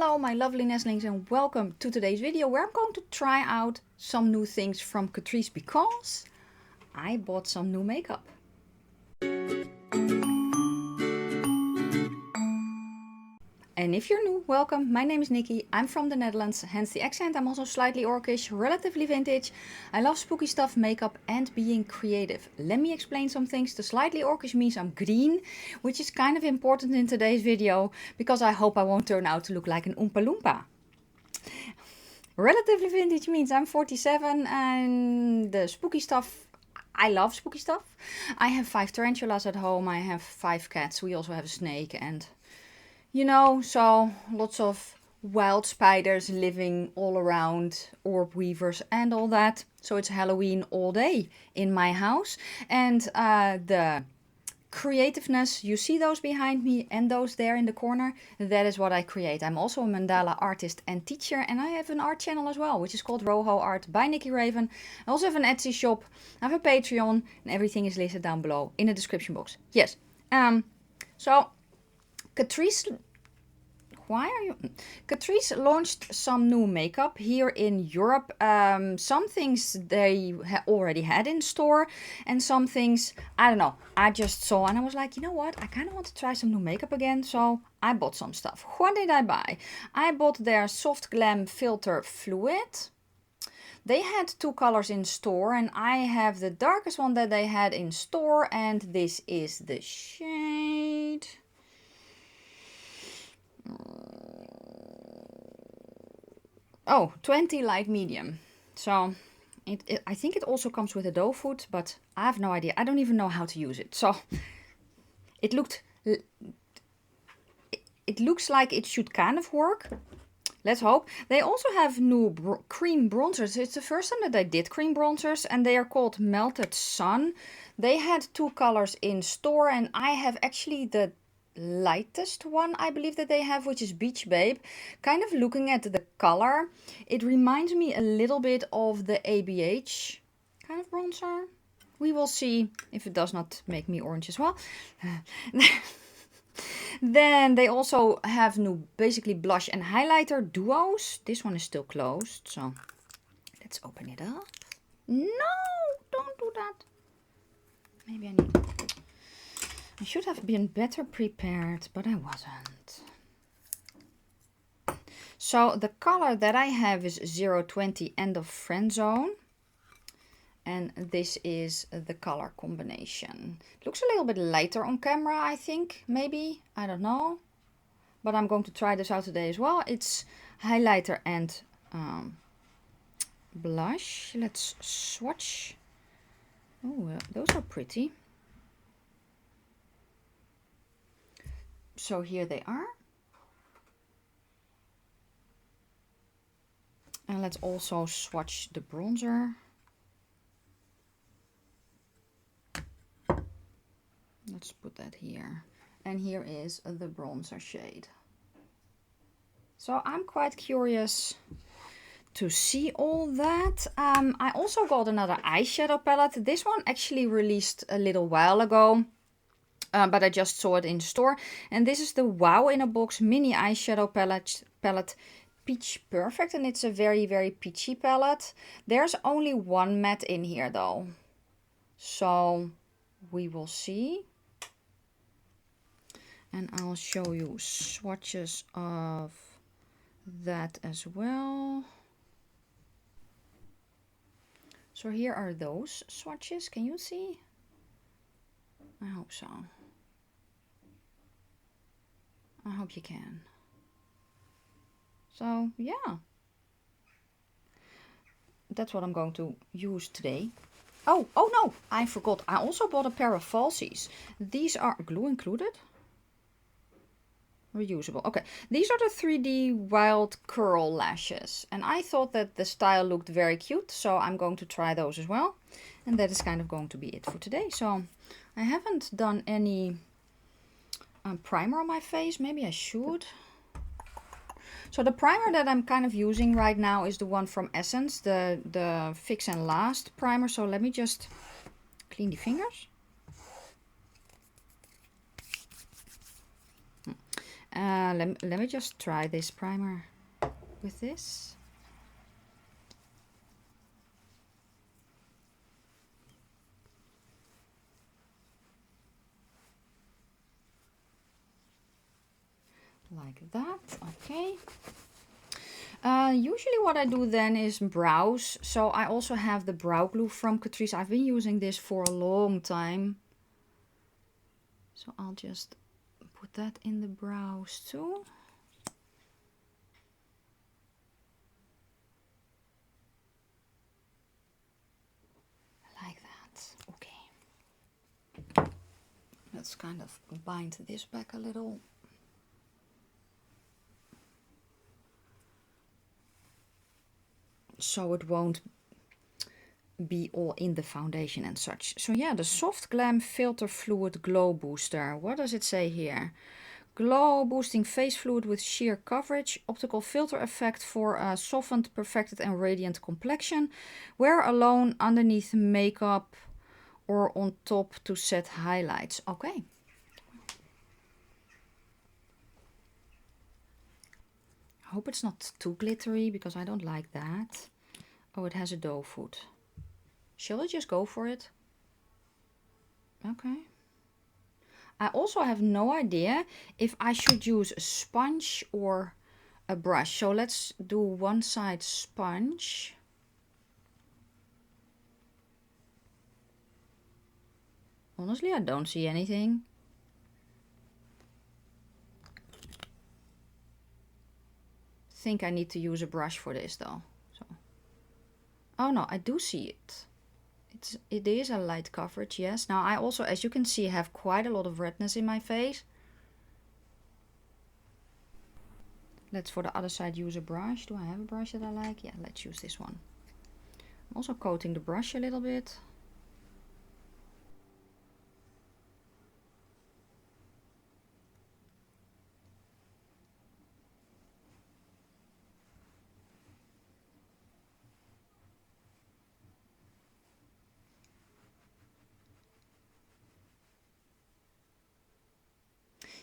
Hello my lovely nestlings and welcome to today's video where I'm going to try out some new things from Catrice because I bought some new makeup. And if you're new, welcome. My name is Nikki. I'm from the Netherlands, hence the accent. I'm also slightly orcish, relatively vintage. I love spooky stuff, makeup and being creative. Let me explain some things. The slightly orcish means I'm green, which is kind of important in today's video because I hope I won't turn out to look like an Oompa Loompa. Relatively vintage means I'm 47 and the spooky stuff, I love spooky stuff. I have 5 tarantulas at home, I have 5 cats, we also have a snake and you know, so lots of wild spiders living all around, orb weavers and all that. So it's Halloween all day in my house. And the creativeness, you see those behind me and those there in the corner, that is what I create. I'm also a mandala artist and teacher and I have an art channel as well, which is called Roho Art by NIKKIRAVEN. I also have an Etsy shop, I have a Patreon and everything is listed down below in the description box. Yes, so Catrice, Catrice launched some new makeup here in Europe. Some things they already had in store and some things, I don't know, I just saw and I was like, you know what, I kind of want to try some new makeup again, so I bought some stuff. What did I buy? I bought their Soft Glam Filter Fluid. They had 2 colors in store and I have the darkest one that they had in store and this is the shade... Oh, 20 light medium. So I think it also comes with a doe foot, but I have no idea. I don't even know how to use it. So it looks like it should kind of work. Let's hope. They also have new cream bronzers. It's the first time that I did cream bronzers and they are called Melted Sun. They had 2 colors in store and I have actually the lightest one I believe that they have, which is Beach Babe. Kind of looking at the color, it reminds me a little bit of the ABH kind of bronzer. We will see if it does not make me orange as well. Then they also have new basically blush and highlighter duos. This one is still closed, so let's open it up. No, don't do that. Maybe I need... I should have been better prepared, but I wasn't. So the color that I have is 020 End of Friend Zone. And this is the color combination. It looks a little bit lighter on camera, I think. Maybe. I don't know. But I'm going to try this out today as well. It's highlighter and blush. Let's swatch. Oh, those are pretty. So here they are. And let's also swatch the bronzer. Let's put that here. And here is the bronzer shade. So I'm quite curious to see all that. I also got another eyeshadow palette. This one actually released a little while ago. But I just saw it in store. And this is the Wow in a Box mini eyeshadow palette Peach Perfect. And it's a very, very peachy palette. There's only 1 matte in here though. So we will see. And I'll show you swatches of that as well. So here are those swatches. Can you see? I hope so. I hope you can. So yeah, that's what I'm going to use today. Oh no, I forgot. I also bought a pair of falsies. These are glue included. Reusable. Okay, these are the 3D wild curl lashes. And I thought that the style looked very cute. So I'm going to try those as well. And that is kind of going to be it for today. So I haven't done any primer on my face. Maybe I should. So the primer that I'm kind of using right now is the one from Essence, the Fix and Last primer. So let me just clean the fingers. Let me just try this primer with this. Like that, okay. Usually what I do then is brows. So I also have the brow glue from Catrice. I've been using this for a long time. So I'll just put that in the brows too. Like that, okay. Let's kind of bind this back a little. So it won't be all in the foundation and such. So yeah, the Soft Glam Filter Fluid Glow Booster. What does it say here? Glow boosting face fluid with sheer coverage. Optical filter effect for a softened, perfected and radiant complexion. Wear alone, underneath makeup or on top to set highlights. Okay. I hope it's not too glittery because I don't like that. Oh, it has a doe foot. Shall I just go for it? Okay. I also have no idea if I should use a sponge or a brush. So let's do one side sponge. Honestly, I don't see anything. I think I need to use a brush for this though. So. Oh no, I do see it. It is a light coverage, yes. Now I also, as you can see, have quite a lot of redness in my face. Let's for the other side use a brush. Do I have a brush that I like? Yeah, let's use this one. I'm also coating the brush a little bit.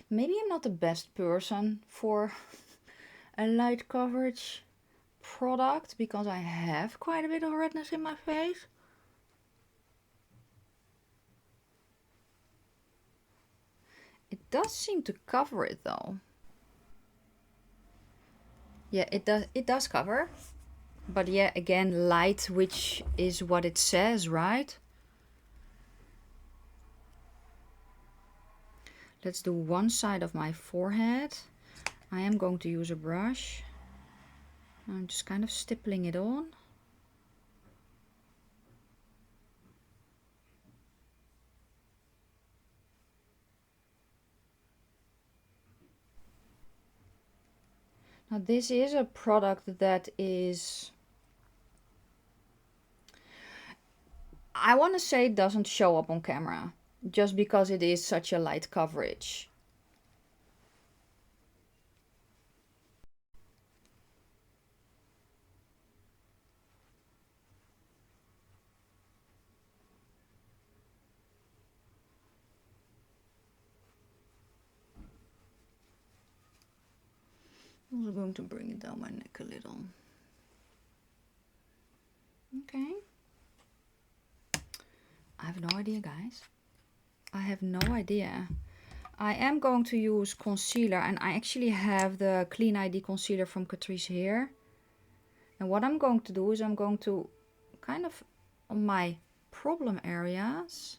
Maybe I'm not the best person for a light coverage product because I have quite a bit of redness in my face. It does seem to cover it though. Yeah, it does cover. But yeah, again, light, which is what it says, right? Let's do one side of my forehead. I am going to use a brush. I'm just kind of stippling it on. Now this is a product that is, I want to say, it doesn't show up on camera just because it is such a light coverage. I'm also going to bring it down my neck a little. Okay. I have no idea, guys. I have no idea. I am going to use concealer, and I actually have the Clean ID concealer from Catrice here. And what I'm going to do is I'm going to kind of, on my problem areas,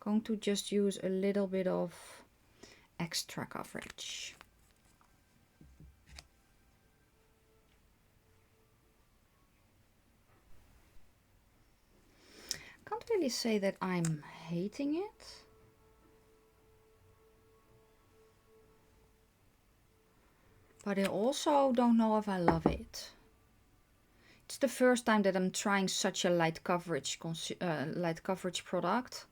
going to just use a little bit of extra coverage. Can't really say that I'm hating it. But I also don't know if I love it. It's the first time that I'm trying such a light coverage product.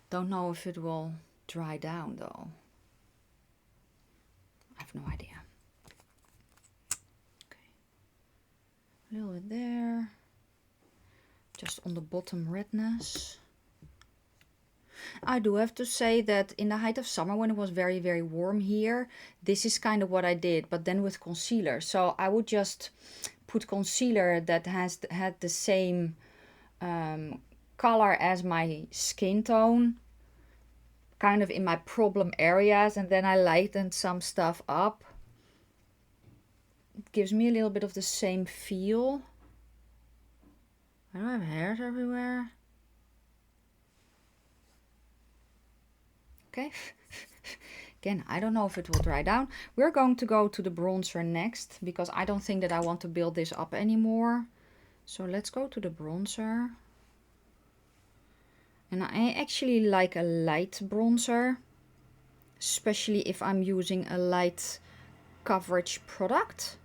Don't know if it will dry down though. I have no idea. Okay. A little bit there. Just on the bottom redness. I do have to say that in the height of summer, when it was very, very warm here, this is kind of what I did, but then with concealer. So I would just put concealer that had the same color as my skin tone, kind of in my problem areas, and then I lightened some stuff up. It gives me a little bit of the same feel. I don't have hairs everywhere. Okay. Again, I don't know if it will dry down. We're going to go to the bronzer next, because I don't think that I want to build this up anymore. So let's go to the bronzer. And I actually like a light bronzer, especially if I'm using a light coverage product.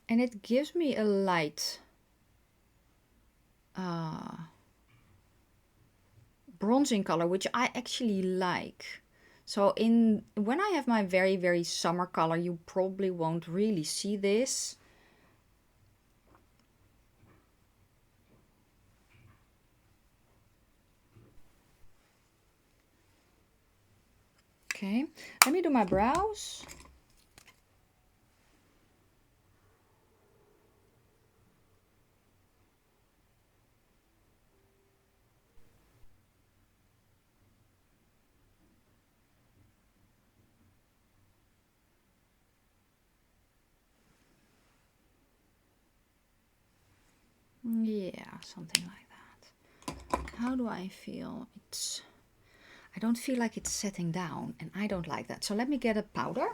And it gives me a light bronzing color, which I actually like. So when I have my very, very summer color, you probably won't really see this. Okay, let me do my brows. Yeah, something like that. How do I feel? I don't feel like it's setting down, and I don't like that. So let me get a powder.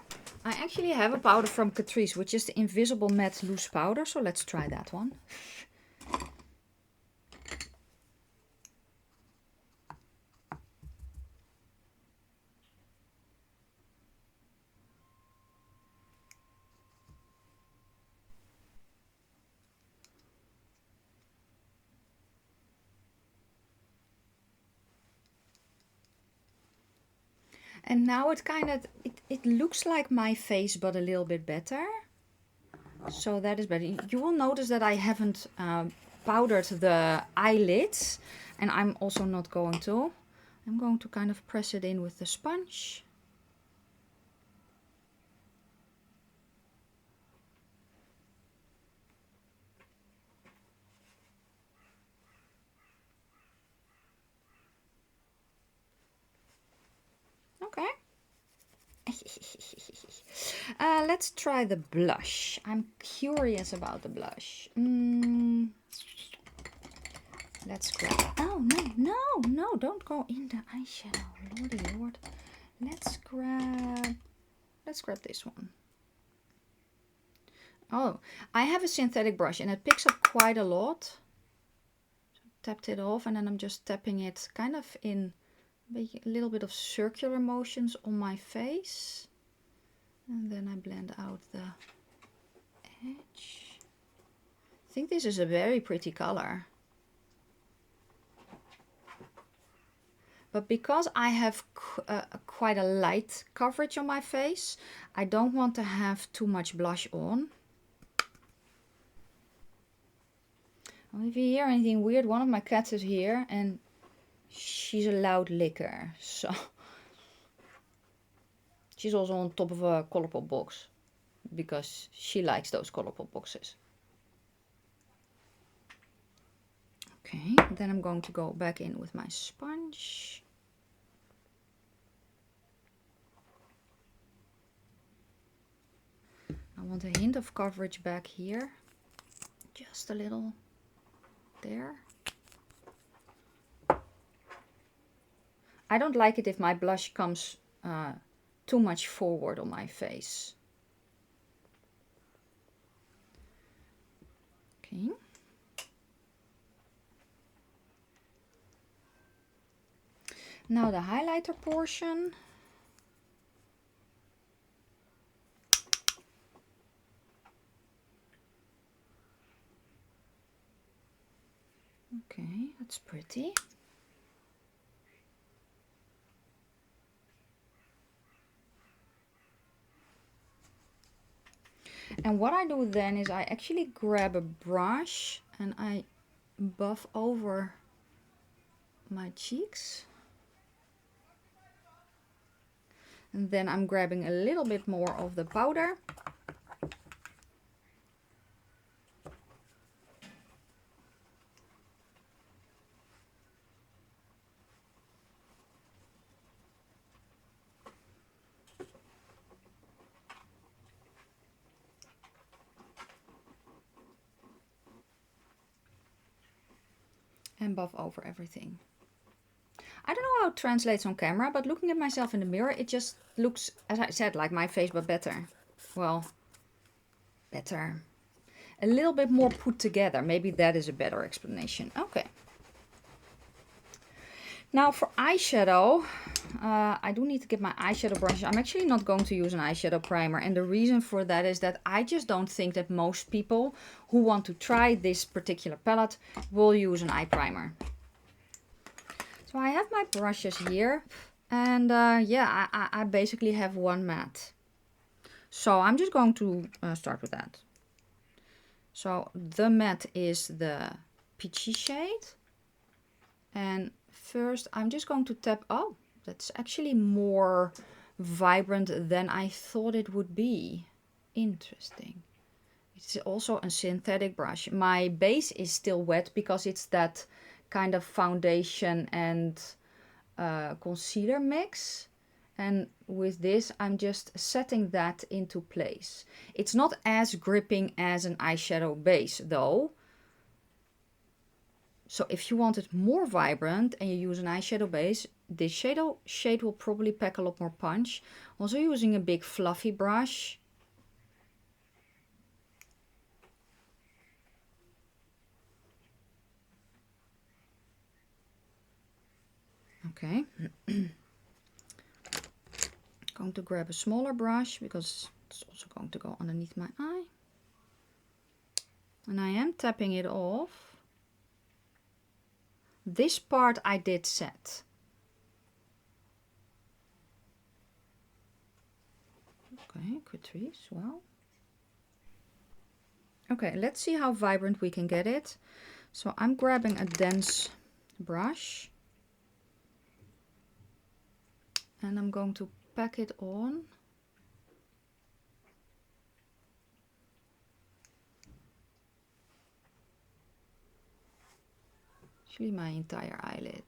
I actually have a powder from Catrice, which is the Invisible Matte Loose Powder. So let's try that one. And now it kind of, it looks like my face, but a little bit better. So that is better. You will notice that I haven't powdered the eyelids, and I'm also not going to. I'm going to kind of press it in with the sponge. Okay. Let's try the blush. I'm curious about the blush. Let's grab. Oh no! Don't go in the eyeshadow. Lordy Lord. Let's grab this one. Oh, I have a synthetic brush, and it picks up quite a lot. So tapped it off, and then I'm just tapping it kind of in a little bit of circular motions on my face. And then I blend out the edge. I think this is a very pretty color. But because I have quite a light coverage on my face, I don't want to have too much blush on. Well, if you hear anything weird, one of my cats is here, and she's a loud licker, so she's also on top of a Colourpop box because she likes those Colourpop boxes. Okay, then I'm going to go back in with my sponge. I want a hint of coverage back here, just a little there. I don't like it if my blush comes too much forward on my face. Okay. Now the highlighter portion. Okay, that's pretty. And what I do then is I actually grab a brush and I buff over my cheeks. And then I'm grabbing a little bit more of the powder. And buff over everything. I don't know how it translates on camera, but looking at myself in the mirror, it just looks, as I said, like my face, but better. Well, better. A little bit more put together. Maybe that is a better explanation. Okay. Now for eyeshadow, I do need to get my eyeshadow brushes. I'm actually not going to use an eyeshadow primer. And the reason for that is that I just don't think that most people who want to try this particular palette will use an eye primer. So I have my brushes here. And yeah, I basically have one matte. So I'm just going to start with that. So the matte is the peachy shade. And first I'm just going to tap, oh, that's actually more vibrant than I thought it would be. Interesting. It's also a synthetic brush. My base is still wet because it's that kind of foundation and concealer mix. And with this, I'm just setting that into place. It's not as gripping as an eyeshadow base though. So if you want it more vibrant and you use an eyeshadow base, this shade will probably pack a lot more punch. Also using a big fluffy brush. Okay. Going to grab a smaller brush because it's also going to go underneath my eye. And I am tapping it off. This part I did set. Okay, Catrice, well. Okay, let's see how vibrant we can get it. So I'm grabbing a dense brush. And I'm going to pack it on. Actually my entire eyelid.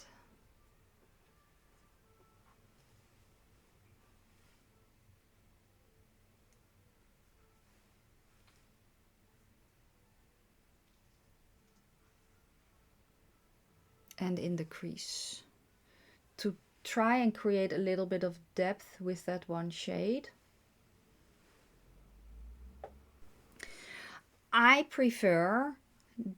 And in the crease. To try and create a little bit of depth with that one shade. I prefer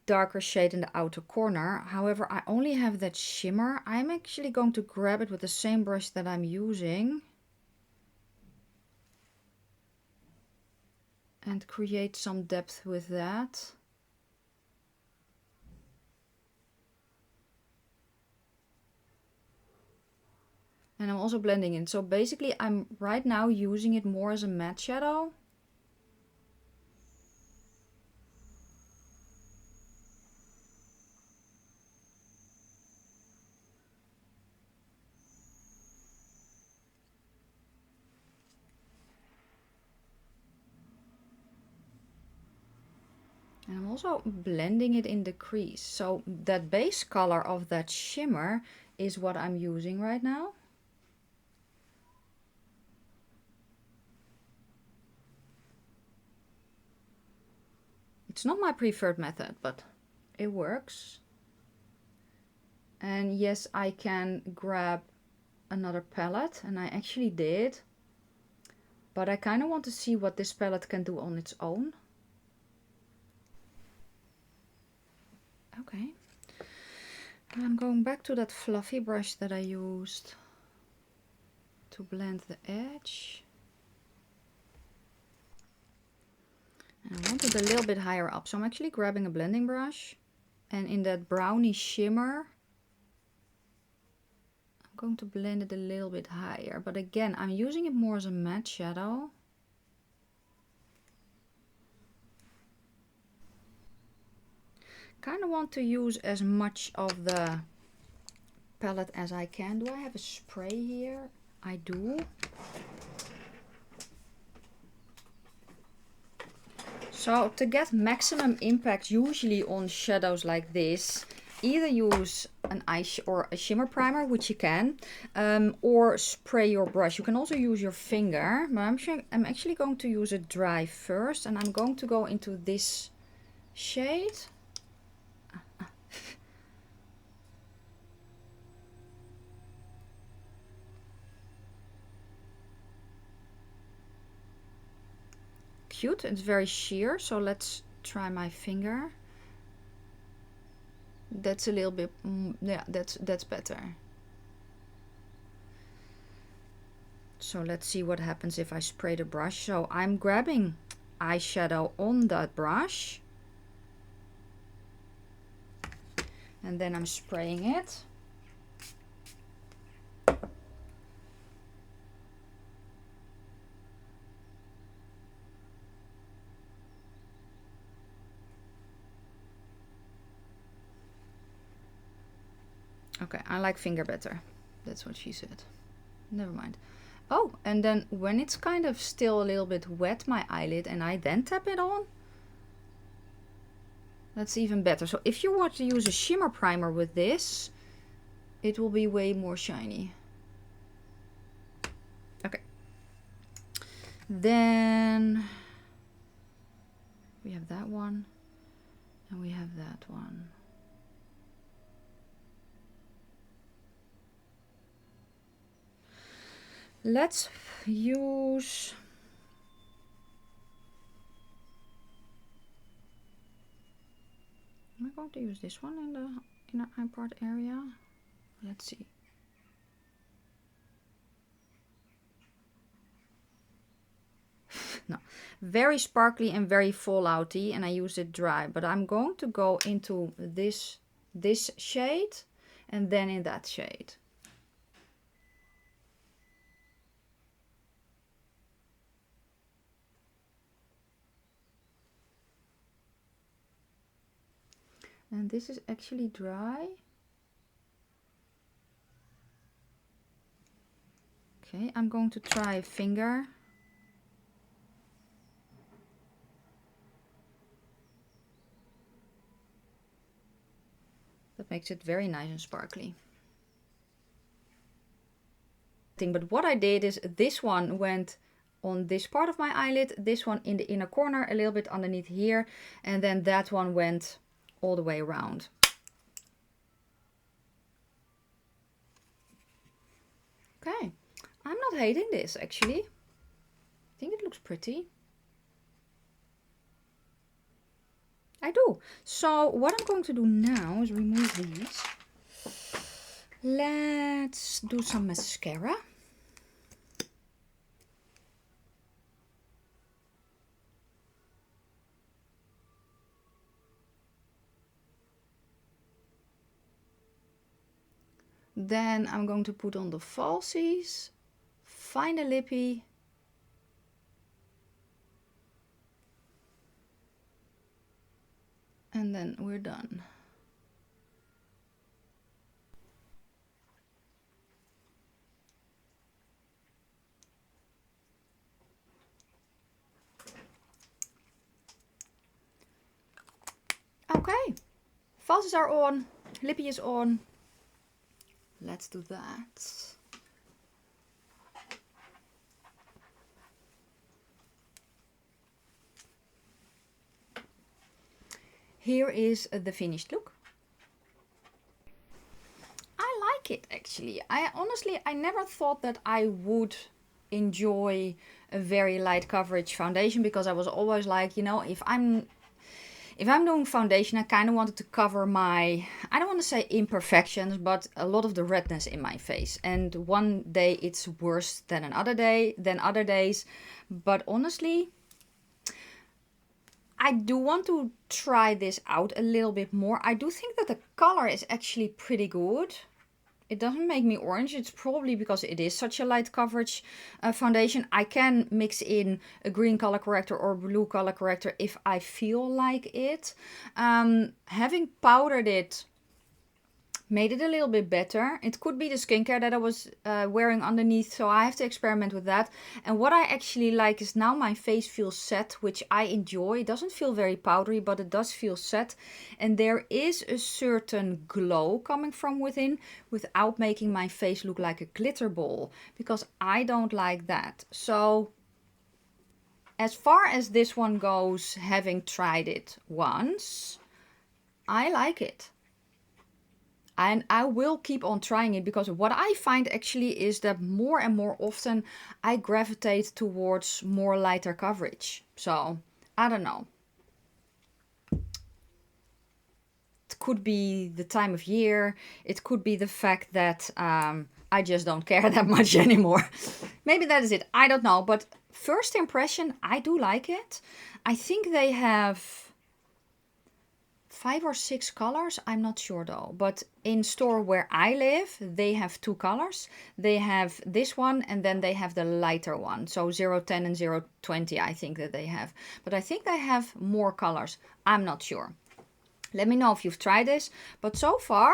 darker shade in the outer corner. However, I only have that shimmer. I'm actually going to grab it with the same brush that I'm using and create some depth with that. And I'm also blending in. So basically I'm right now using it more as a matte shadow. And I'm also blending it in the crease. So that base color of that shimmer is what I'm using right now. It's not my preferred method, but it works. And yes, I can grab another palette, and I actually did. But I kind of want to see what this palette can do on its own. Okay. And I'm going back to that fluffy brush that I used to blend the edge. And I want it a little bit higher up. So I'm actually grabbing a blending brush. And in that brownie shimmer, I'm going to blend it a little bit higher. But again, I'm using it more as a matte shadow. kind of want to use as much of the palette as I can. Do I have a spray here? I do. So to get maximum impact usually on shadows like this, either use an or a shimmer primer, which you can, or spray your brush. You can also use your finger, but I'm actually going to use it dry first, and I'm going to go into this shade. Cute, it's very sheer, so let's try my finger. That's a little bit, yeah, that's better. So let's see what happens if I spray the brush. So I'm grabbing eyeshadow on that brush, and then I'm spraying it. Okay, I like finger better. That's what she said. Never mind. Oh, and then when it's kind of still a little bit wet, my eyelid, and I then tap it on, that's even better. So if you want to use a shimmer primer with this, it will be way more shiny. Okay. Then we have that one, and we have that one. Let's use, am I going to use this one in the inner eye part area? Let's see. No, very sparkly and very fallouty, and I use it dry, but I'm going to go into this shade and then in that shade. And this is actually dry. Okay, I'm going to try a finger. That makes it very nice and sparkly. But what I did is this one went on this part of my eyelid, this one in the inner corner, a little bit underneath here, and then that one went all the way around. Okay, I'm not hating this actually. I think it looks pretty. I do. So what I'm going to do now is remove these. Let's do some mascara. Then I'm going to put on the falsies, find a lippy, and then we're done. Okay, falsies are on, lippy is on. Let's do that. Here is the finished look. I like it actually. I never thought that I would enjoy a very light coverage foundation, because I was always like, you know, if I'm doing foundation, I kind of wanted to cover my, I don't want to say imperfections, but a lot of the redness in my face. And one day it's worse than other days. But honestly, I do want to try this out a little bit more. I do think that the color is actually pretty good. It doesn't make me orange. It's probably because it is such a light coverage foundation. I can mix in a green color corrector or blue color corrector if I feel like it. Having powdered it made it a little bit better. It could be the skincare that I was wearing underneath, so I have to experiment with that. And what I actually like is now my face feels set, which I enjoy. It doesn't feel very powdery, but it does feel set. And there is a certain glow coming from within without making my face look like a glitter ball, because I don't like that. So as far as this one goes, having tried it once, I like it. And I will keep on trying it, because what I find actually is that more and more often I gravitate towards more lighter coverage. So, I don't know. It could be the time of year. It could be the fact that I just don't care that much anymore. Maybe that is it. I don't know. But first impression, I do like it. I think they have 5 or 6 colors, I'm not sure though, but in store where I live they have 2 colors. They have this one and then they have the lighter one, so 010 and 020 I think that they have, but I think they have more colors. I'm not sure. Let me know if you've tried this, but so far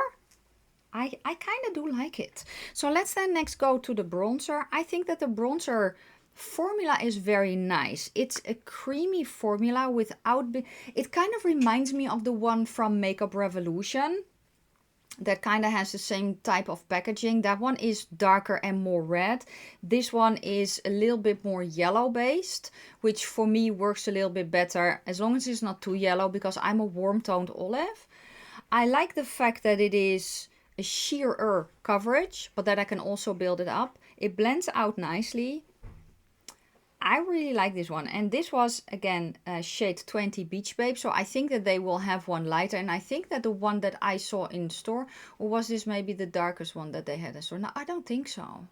I kind of do like it. So let's then next go to the bronzer. I think that the bronzer formula is very nice. It's a creamy formula without it kind of reminds me of the one from Makeup Revolution that kind of has the same type of packaging. That one is darker and more red. This one is a little bit more yellow based, which for me works a little bit better as long as it's not too yellow, because I'm a warm toned olive. I like the fact that it is a sheerer coverage, but that I can also build it up. It blends out nicely. I really like this one, and this was again shade 20 Beach Babe, so I think that they will have one lighter, and I think that the one that I saw in store, or was this maybe the darkest one that they had in store? No, I don't think so.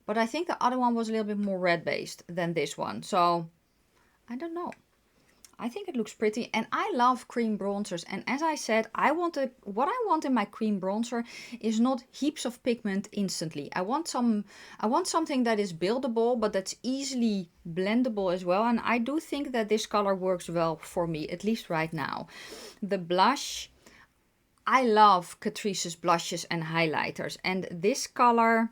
But I think the other one was a little bit more red based than this one, so I don't know. I think it looks pretty, and I love cream bronzers, and as I said, what I want in my cream bronzer is not heaps of pigment instantly. I want something that is buildable, but that's easily blendable as well, and I do think that this color works well for me, at least right now. The blush, I love Catrice's blushes and highlighters, and this color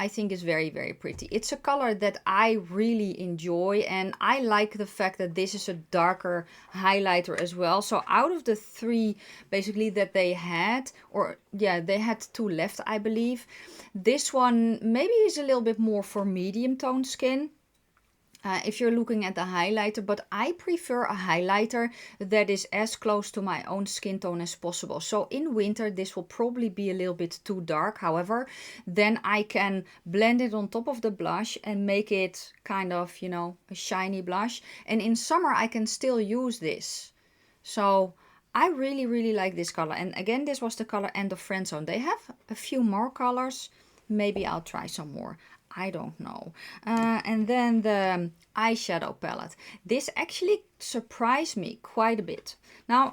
I think is very, very pretty. It's a color that I really enjoy, and I like the fact that this is a darker highlighter as well. So out of the 3 basically that they had, or yeah, they had 2 left I believe, this one maybe is a little bit more for medium tone skin. If you're looking at the highlighter, but I prefer a highlighter that is as close to my own skin tone as possible. So in winter this will probably be a little bit too dark, however then I can blend it on top of the blush and make it kind of, you know, a shiny blush, and in summer I can still use this. So I really, really like this color, and again this was the color End of Friend Zone. They have a few more colors, maybe I'll try some more. I don't know. And then the eyeshadow palette. This actually surprised me quite a bit. Now,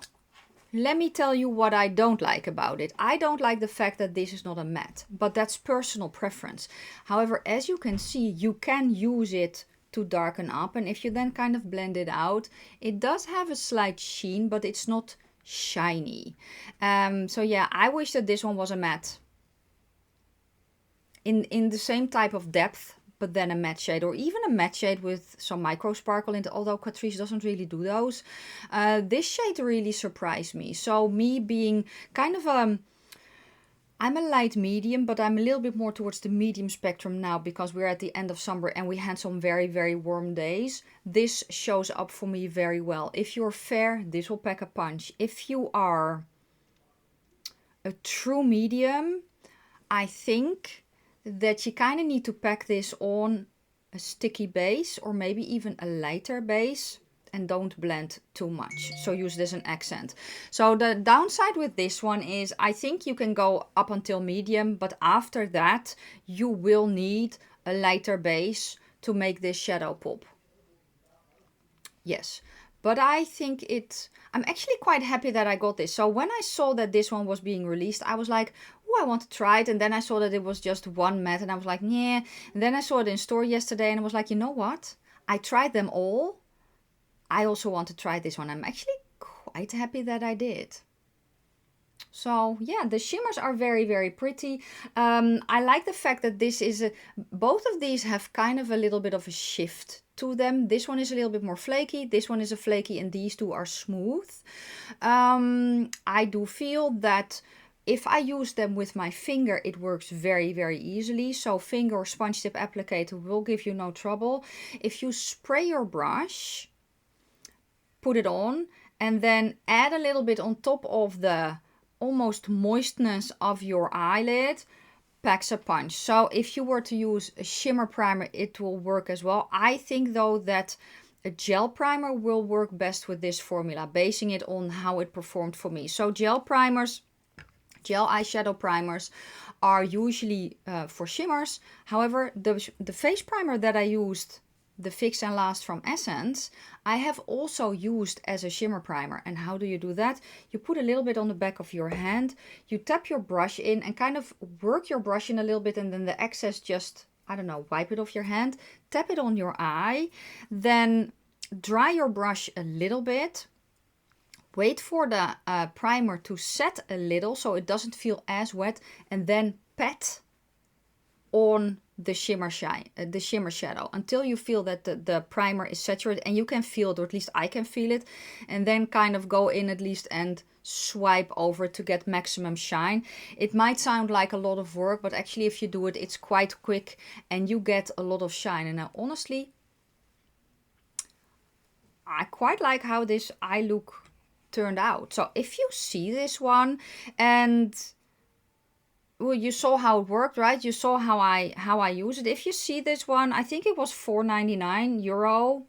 let me tell you what I don't like about it. I don't like the fact that this is not a matte, but that's personal preference. However, as you can see, you can use it to darken up, and if you then kind of blend it out, it does have a slight sheen, but it's not shiny. So yeah, I wish that this one was a matte. In the same type of depth, but then a matte shade, or even a matte shade with some micro sparkle in it, although Catrice doesn't really do those. This shade really surprised me. So me being kind of I'm a light medium, but I'm a little bit more towards the medium spectrum now, because we're at the end of summer and we had some very, very warm days. This shows up for me very well. If you're fair, this will pack a punch. If you are a true medium, I think that you kind of need to pack this on a sticky base, or maybe even a lighter base, and don't blend too much. So use this as an accent. So the downside with this one is I think you can go up until medium, but after that you will need a lighter base to make this shadow pop. Yes, but I think I'm actually quite happy that I got this. So when I saw that this one was being released, I was like, oh, I want to try it. And then I saw that it was just one matte and I was like, yeah. And then I saw it in store yesterday and I was like, you know what? I tried them all. I also want to try this one. I'm actually quite happy that I did. So yeah, the shimmers are very, very pretty. I like the fact that this is both of these have kind of a little bit of a shift to them. This one is a little bit more flaky. This one is a flaky and these two are smooth. I do feel that if I use them with my finger, it works very, very easily. So finger or sponge tip applicator will give you no trouble. If you spray your brush, put it on, and then add a little bit on top of the almost moistness of your eyelid, packs a punch. So if you were to use a shimmer primer, it will work as well. I think though that a gel primer will work best with this formula, basing it on how it performed for me. So gel primers, gel eyeshadow primers are usually for shimmers. However, the face primer that I used, the Fix and Last from Essence, I have also used as a shimmer primer. And how do you do that? You put a little bit on the back of your hand, you tap your brush in and kind of work your brush in a little bit, and then the excess just, I don't know, wipe it off your hand, tap it on your eye, then dry your brush a little bit, wait for the primer to set a little so it doesn't feel as wet, and then pat on the shimmer shadow until you feel that the primer is saturated, and you can feel it, or at least I can feel it, and then kind of go in at least and swipe over to get maximum shine. It might sound like a lot of work, but actually if you do it, it's quite quick and you get a lot of shine. And honestly, I quite like how this eye look turned out. So if you see this one, and well, you saw how it worked, right? You saw how I use it. If you see this one, I think it was €4.99.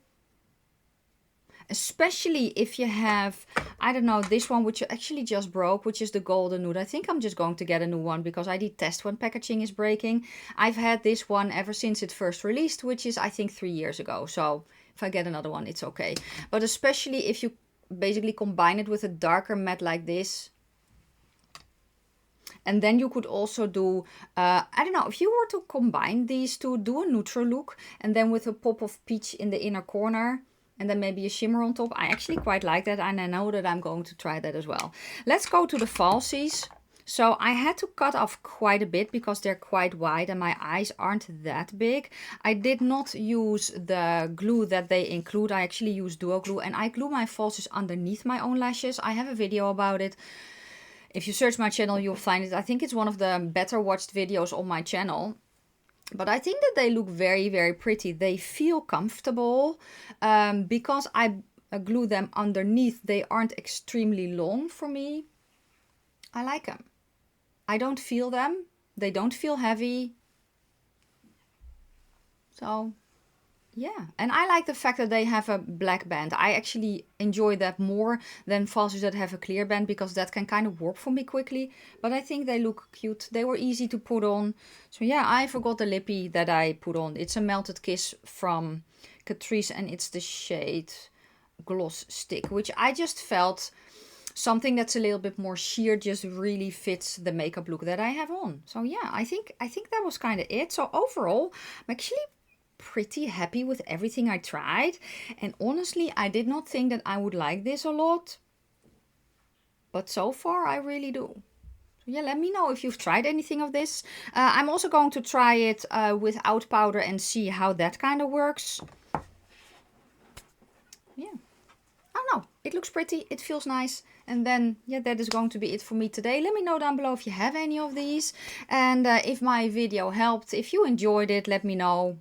Especially if you have, I don't know, this one which actually just broke, which is the golden nude. I think I'm just going to get a new one because I detest when packaging is breaking. I've had this one ever since it first released, which is I think 3 years ago. So if I get another one, it's okay. But especially if you basically combine it with a darker matte like this. And then you could also do, I don't know, if you were to combine these two, do a neutral look, and then with a pop of peach in the inner corner, and then maybe a shimmer on top. I actually quite like that, and I know that I'm going to try that as well. Let's go to the falsies. So I had to cut off quite a bit because they're quite wide and my eyes aren't that big. I did not use the glue that they include. I actually use duo glue, and I glue my falsies underneath my own lashes. I have a video about it. If you search my channel, you'll find it. I think it's one of the better watched videos on my channel. But I think that they look very, very pretty. They feel comfortable because I glue them underneath. They aren't extremely long for me. I like them. I don't feel them. They don't feel heavy. So yeah, and I like the fact that they have a black band. I actually enjoy that more than falsies that have a clear band, because that can kind of warp for me quickly. But I think they look cute. They were easy to put on. So yeah, I forgot the lippy that I put on. It's a Melted Kiss from Catrice, and it's the shade Gloss Stick, which I just felt something that's a little bit more sheer just really fits the makeup look that I have on. So yeah, I think that was kind of it. So overall, I'm actually pretty happy with everything I tried, and honestly I did not think that I would like this a lot, but so far I really do. So yeah, let me know if you've tried anything of this. I'm also going to try it without powder and see how that kind of works. Yeah, I don't know, it looks pretty, it feels nice. And then yeah, that is going to be it for me today. Let me know down below if you have any of these, and if my video helped. If you enjoyed it, let me know.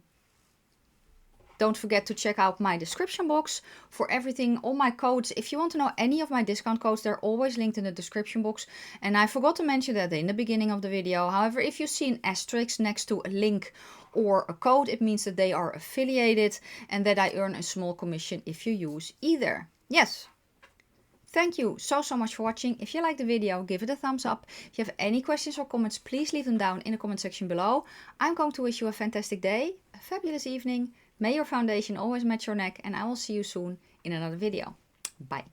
Don't forget to check out my description box for everything, all my codes. If you want to know any of my discount codes, they're always linked in the description box. And I forgot to mention that in the beginning of the video. However, if you see an asterisk next to a link or a code, it means that they are affiliated and that I earn a small commission if you use either. Yes. Thank you so much for watching. If you liked the video, give it a thumbs up. If you have any questions or comments, please leave them down in the comment section below. I'm going to wish you a fantastic day, a fabulous evening. May your foundation always match your neck, and I will see you soon in another video. Bye.